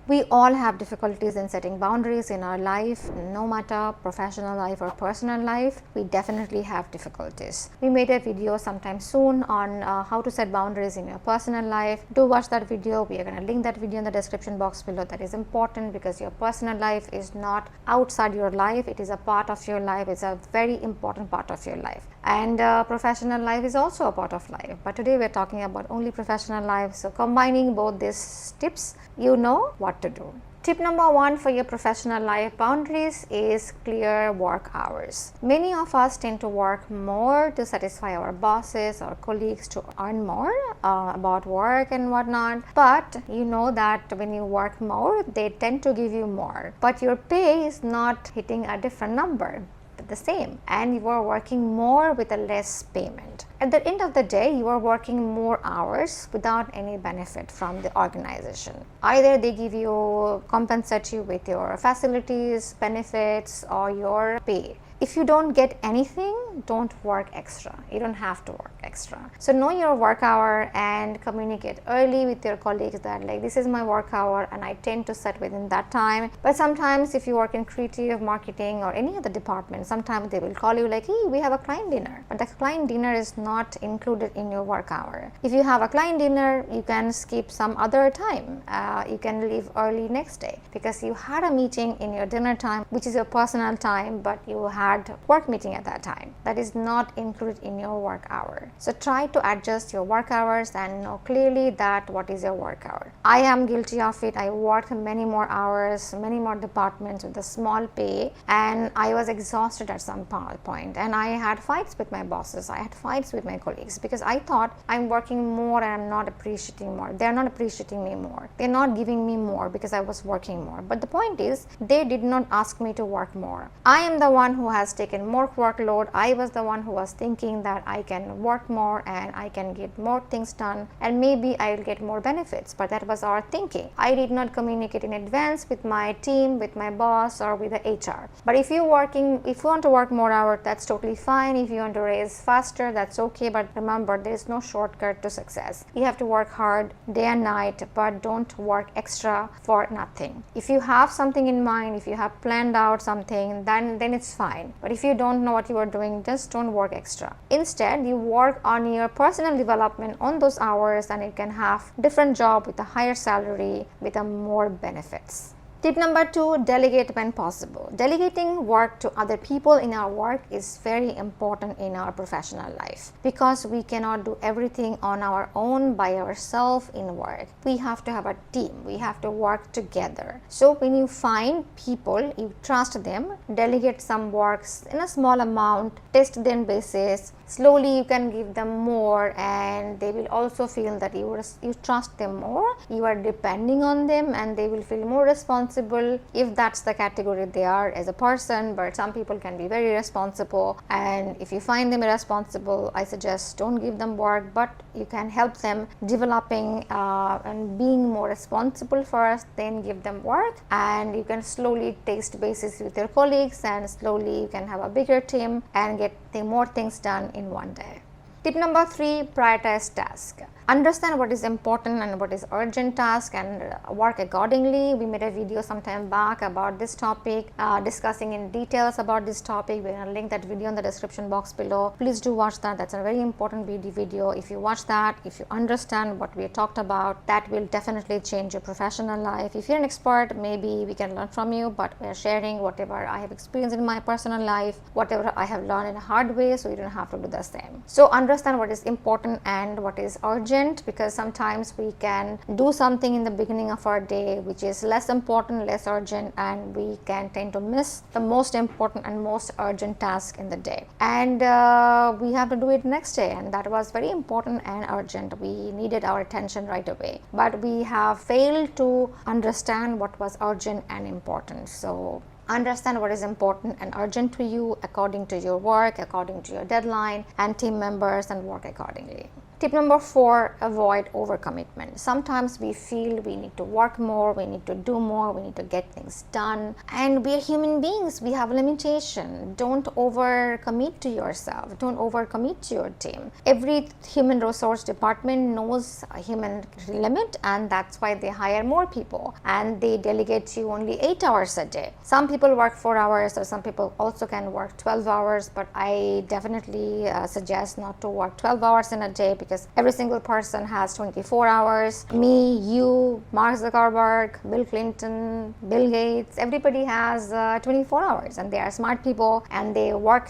We all have difficulties in setting boundaries in our life, no matter professional life or personal life. We definitely have difficulties. We made a video sometime soon on how to set boundaries in your personal life. Do watch that video. We are going to link that video in the description box below. That is important because your personal life is not outside your life. It is a part of your life. It's a very important part of your life. And professional life is also a part of life. But today we're talking about only professional life. So combining both these tips, you know what to do. Tip number 1 for your professional life boundaries is clear work hours. Many of us tend to work more to satisfy our bosses or colleagues to earn more about work and whatnot. But you know that when you work more, they tend to give you more. But your pay is not hitting a different number, the same, and you are working more with a less payment. At the end of the day, you are working more hours without any benefit from the organization. Either they give you, compensate you with your facilities, benefits, or your pay. If you don't get anything, don't work extra. You don't have to work extra. So know your work hour and communicate early with your colleagues that like this is my work hour and I tend to set within that time. But sometimes if you work in creative, marketing or any other department, sometimes they will call you like, hey, we have a client dinner. But the client dinner is not included in your work hour. If you have a client dinner, you can skip some other time. You can leave early next day because you had a meeting in your dinner time, which is your personal time, but you had work meeting at that time. That is not included in your work hour. So try to adjust your work hours and know clearly that what is your work hour. I am guilty of it. I worked many more hours, many more departments with a small pay, and I was exhausted at some point, and I had fights with my bosses. I had fights with my colleagues because I thought I'm working more and I'm not appreciating more. They're not appreciating me more. They're not giving me more because I was working more. But the point is, they did not ask me to work more. I am the one who has taken more workload. I was the one who was thinking that I can work more and I can get more things done and maybe I'll get more benefits, but that was our thinking. I did not communicate in advance with my team, with my boss or with the HR. But if you want to work more hours, that's totally fine. If you want to raise faster, that's okay. But remember, there is no shortcut to success. You have to work hard day and night, but don't work extra for nothing. If you have something in mind, if you have planned out something, then it's fine. But if you don't know what you are doing, just don't work extra. Instead, you work on your personal development on those hours and you can have different job with a higher salary with a more benefits. Tip number 2, delegate when possible. Delegating work to other people in our work is very important in our professional life because we cannot do everything on our own by ourselves in work. We have to have a team. We have to work together. So when you find people, you trust them, delegate some works in a small amount, test them basis. Slowly you can give them more and they will also feel that you trust them more, you are depending on them, and they will feel more responsible if that's the category they are as a person. But some people can be very responsible, and if you find them irresponsible, I suggest don't give them work, but you can help them developing and being more responsible first, then give them work, and you can slowly taste basis with your colleagues and slowly you can have a bigger team and get more things done in one day. Tip number 3, prioritize tasks. Understand what is important and what is urgent task and work accordingly. We made a video some time back about this topic, discussing in details about this topic. We're going to link that video in the description box below. Please do watch that. That's a very important video. If you watch that, if you understand what we talked about, that will definitely change your professional life. If you're an expert, maybe we can learn from you, but we're sharing whatever I have experienced in my personal life, whatever I have learned in a hard way, so you don't have to do the same. So understand what is important and what is urgent, because sometimes we can do something in the beginning of our day which is less important, less urgent, and we can tend to miss the most important and most urgent task in the day, and we have to do it next day, and that was very important and urgent. We needed our attention right away, but we have failed to understand what was urgent and important. So understand what is important and urgent to you according to your work, according to your deadline and team members, and work accordingly. Tip number 4, avoid overcommitment. Sometimes we feel we need to work more, we need to do more, we need to get things done, and we are human beings, we have limitation. Don't overcommit to yourself, don't overcommit to your team. Every human resource department knows a human limit, and that's why they hire more people and they delegate you only 8 hours a day. Some people work 4 hours, or some people also can work 12 hours, but I definitely suggest not to work 12 hours in a day, because every single person has 24 hours. Me, you, Mark Zuckerberg, Bill Clinton, Bill Gates, everybody has 24 hours, and they are smart people and they work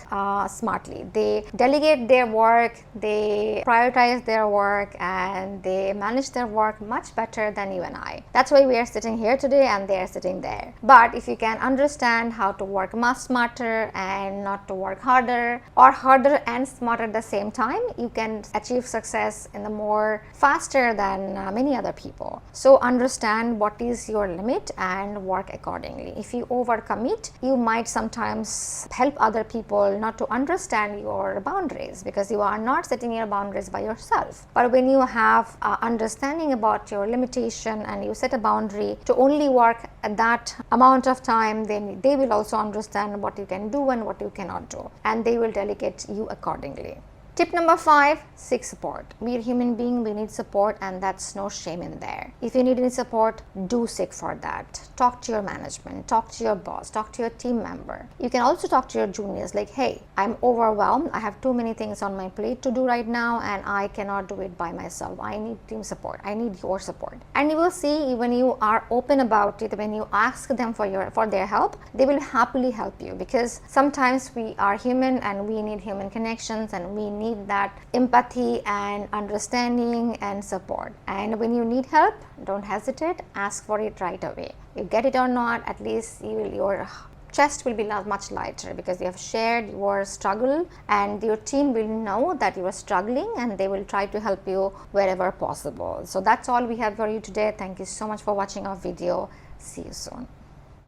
smartly. They delegate their work, they prioritize their work, and they manage their work much better than you and I. That's why we are sitting here today and they are sitting there. But if you can understand how to work much smarter and not to work harder, or harder and smarter at the same time, you can achieve success in the more faster than many other people. So understand what is your limit and work accordingly. If you overcommit, you might sometimes help other people not to understand your boundaries, because you are not setting your boundaries by yourself. But when you have understanding about your limitation and you set a boundary to only work at that amount of time, then they will also understand what you can do and what you cannot do, and they will delegate you accordingly. Tip number 5, seek support. We are human beings, we need support, and that's no shame in there. If you need any support, do seek for that. Talk to your management, talk to your boss, talk to your team member. You can also talk to your juniors like, hey, I'm overwhelmed, I have too many things on my plate to do right now and I cannot do it by myself. I need team support, I need your support. And you will see, when you are open about it, when you ask them for their help, they will happily help you, because sometimes we are human and we need human connections, and we need that empathy and understanding and support. And when you need help, don't hesitate, ask for it right away. You get it or not, at least your chest will be much lighter, because you have shared your struggle and your team will know that you are struggling, and they will try to help you wherever possible. So that's all we have for you today. Thank you so much for watching our video. See you soon.